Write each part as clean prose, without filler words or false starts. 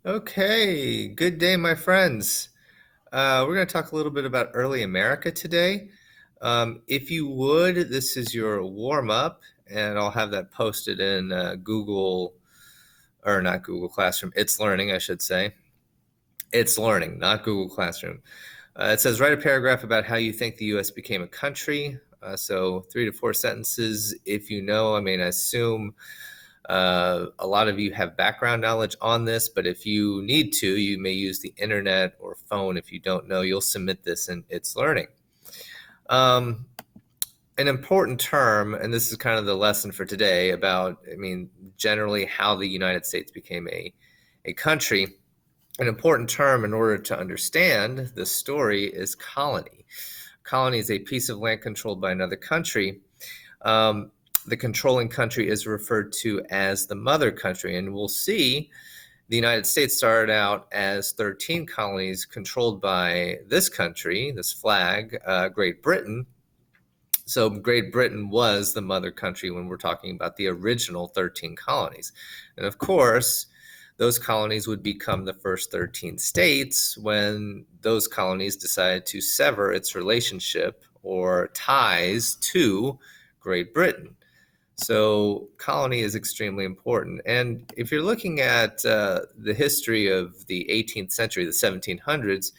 Okay, good day, my friends. We're going to talk a little bit about early America today. If you would, this is your warm up, and I'll have that posted in Google, or not Google Classroom. It's Learning, I should say. It's Learning, not Google Classroom. It says write a paragraph about how you think the U.S. became a country. So 3 to 4 sentences. If you know, I assume a lot of you have background knowledge on this, but if you need to, you may use the internet or phone. If you don't know, you'll submit this in It's Learning. Um, an important term, and this is kind of the lesson for today about, generally how the United States became a country. An important term in order to understand this story is colony. Colony is a piece of land controlled by another country. The controlling country is referred to as the mother country. And we'll see the United States started out as 13 colonies controlled by this country, this flag, Great Britain. So Great Britain was the mother country when we're talking about the original 13 colonies. And of course, those colonies would become the first 13 states when those colonies decided to sever its relationship or ties to Great Britain. So colony is extremely important. And if you're looking at the history of the 18th century, the 1700s,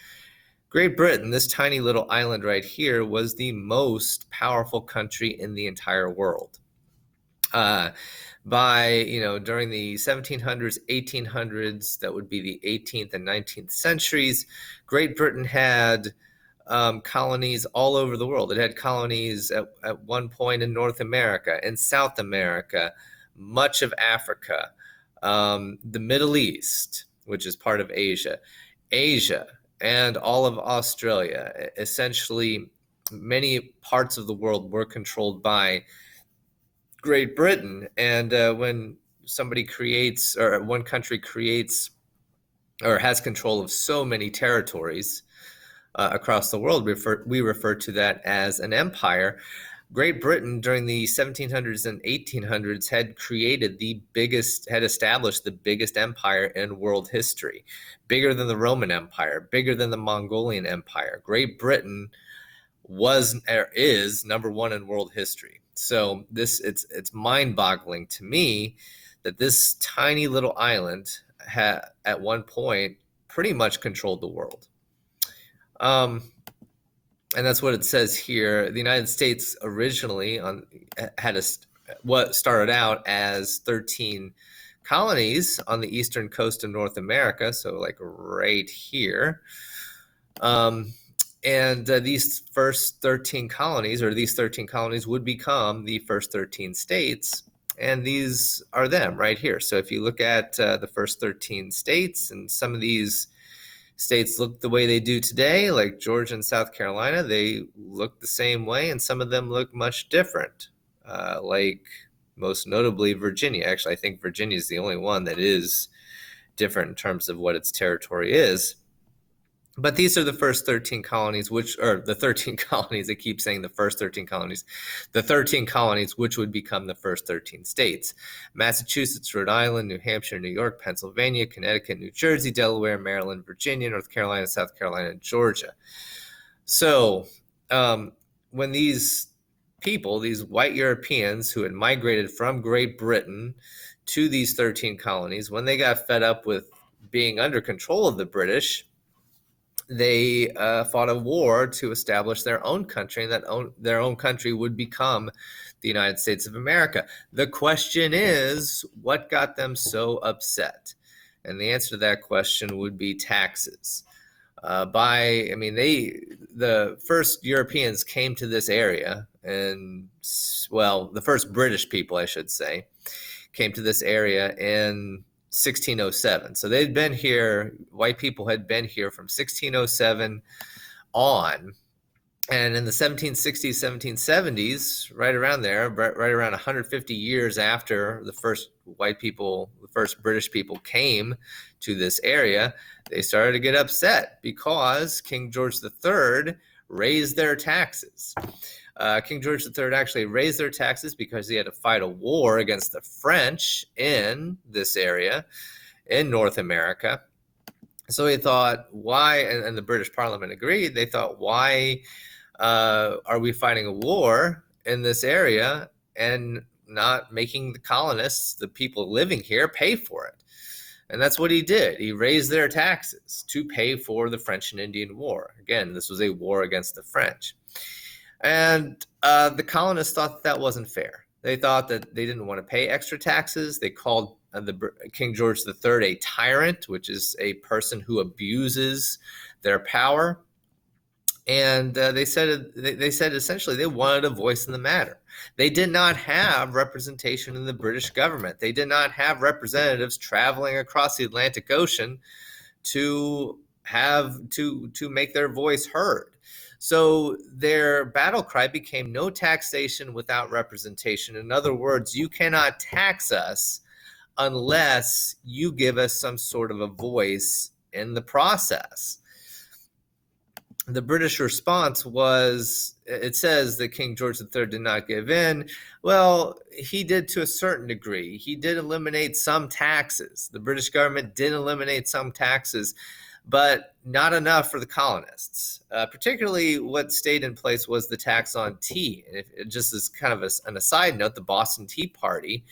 Great Britain, this tiny little island right here, was the most powerful country in the entire world. During the 1700s, 1800s, that would be the 18th and 19th centuries, Great Britain had colonies all over the world. It had colonies at one point in North America, in South America, much of Africa, the Middle East, which is part of Asia, and all of Australia. Essentially, many parts of the world were controlled by Great Britain. And when somebody creates, or one country creates or has control of so many territories, across the world, we refer to that as an empire. Great Britain during the 1700s and 1800s had established the biggest empire in world history, bigger than the Roman Empire, bigger than the Mongolian Empire. Great Britain is number one in world history. So it's mind-boggling to me that this tiny little island at one point pretty much controlled the world. And that's what it says here. The United States originally started out as 13 colonies on the eastern coast of North America, so like right here. These first 13 colonies, or these 13 colonies, would become the first 13 states. And these are them right here. So if you look at the first 13 states, and some of these states look the way they do today, like Georgia and South Carolina, they look the same way, and some of them look much different, like most notably Virginia. Actually, I think Virginia is the only one that is different in terms of what its territory is. But these are the first 13 colonies, the 13 colonies, I keep saying the first 13 colonies, the 13 colonies which would become the first 13 states. Massachusetts, Rhode Island, New Hampshire, New York, Pennsylvania, Connecticut, New Jersey, Delaware, Maryland, Virginia, North Carolina, South Carolina, and Georgia. So when these people, these white Europeans who had migrated from Great Britain to these 13 colonies, when they got fed up with being under control of the British, they fought a war to establish their own country, and their own country would become the United States of America. The question is, what got them so upset? And the answer to that question would be taxes. The first Europeans came to this area, and the first British people, I should say, came to this area in 1607. So they'd been here, white people had been here from 1607 on. And in the 1760s, 1770s, right around there, right around 150 years after the first British people came to this area, they started to get upset because King George III raised their taxes. King George III actually raised their taxes because he had to fight a war against the French in this area in North America. So he thought, why? And the British Parliament agreed. They thought, why are we fighting a war in this area and not making the colonists, the people living here, pay for it? And that's what he did. He raised their taxes to pay for the French and Indian War. Again, this was a war against the French. And the colonists thought that wasn't fair. They thought that they didn't want to pay extra taxes. They called King George III a tyrant, which is a person who abuses their power. And they said essentially they wanted a voice in the matter. They did not have representation in the British government. They did not have representatives traveling across the Atlantic Ocean to make their voice heard. So their battle cry became no taxation without representation. In other words, you cannot tax us unless you give us some sort of a voice in the process. The British response was, it says that King George III did not give in. Well, he did to a certain degree. He did eliminate some taxes. The British government did eliminate some taxes, but not enough for the colonists. Particularly what stayed in place was the tax on tea. And just as kind of an aside note, the Boston Tea Party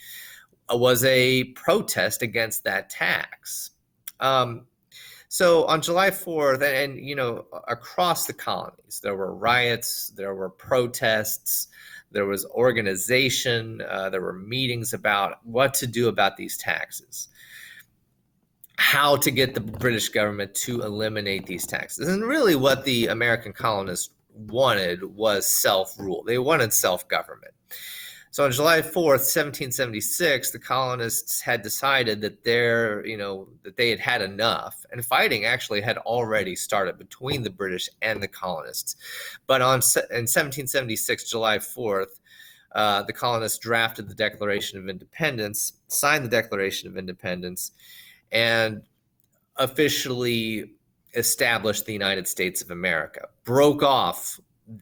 was a protest against that tax. So on July 4th, and across the colonies, there were riots, there were protests, there was organization, there were meetings about what to do about these taxes, how to get the British government to eliminate these taxes. And really what the American colonists wanted was self-rule. They wanted self-government. So on July 4th, 1776, the colonists had decided that they had had enough, and fighting actually had already started between the British and the colonists. But in 1776, July 4th, the colonists drafted the Declaration of Independence, signed the Declaration of Independence, and officially established the United States of America, broke off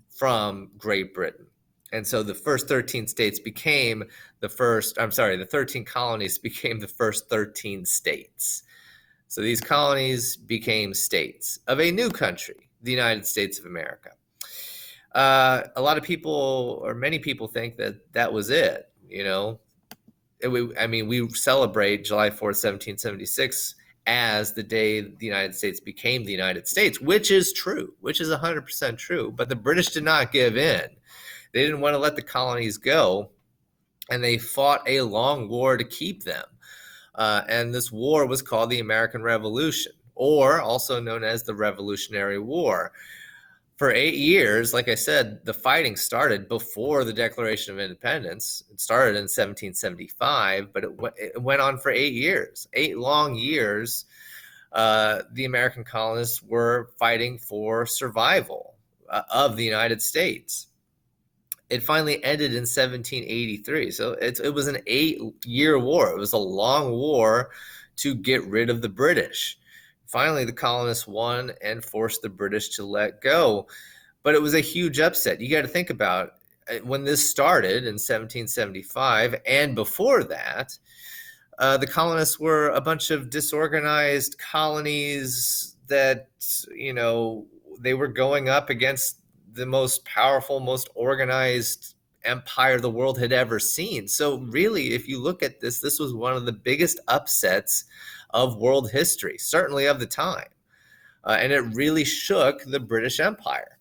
from Great Britain. And so the first 13 states became the 13 colonies became the first 13 states. So these colonies became states of a new country, the United States of America. A lot of people, or many people, think that was it. We celebrate July 4th, 1776 as the day the United States became the United States, which is true, which is 100% true. But the British did not give in. They didn't want to let the colonies go, and they fought a long war to keep them. And this war was called the American Revolution, or also known as the Revolutionary War. For 8 years, like I said, the fighting started before the Declaration of Independence. It started in 1775, but it went on for 8 years, 8 long years. The American colonists were fighting for survival of the United States. It finally ended in 1783. So it was an 8-year war. It was a long war to get rid of the British. Finally, the colonists won and forced the British to let go. But it was a huge upset. You got to think about when this started in 1775 and before that, the colonists were a bunch of disorganized colonies that, they were going up against the most powerful, most organized empire the world had ever seen. So really, if you look at this was one of the biggest upsets of world history, certainly of the time. And it really shook the British Empire.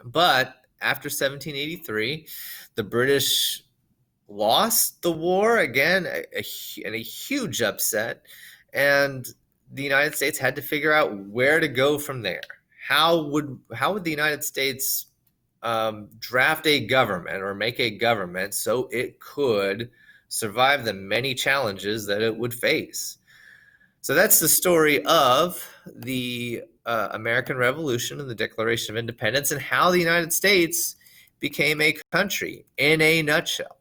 But after 1783, the British lost the war again, in a huge upset, and the United States had to figure out where to go from there. How would the United States draft a government or make a government so it could survive the many challenges that it would face? So that's the story of the American Revolution and the Declaration of Independence and how the United States became a country in a nutshell.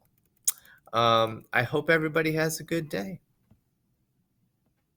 I hope everybody has a good day.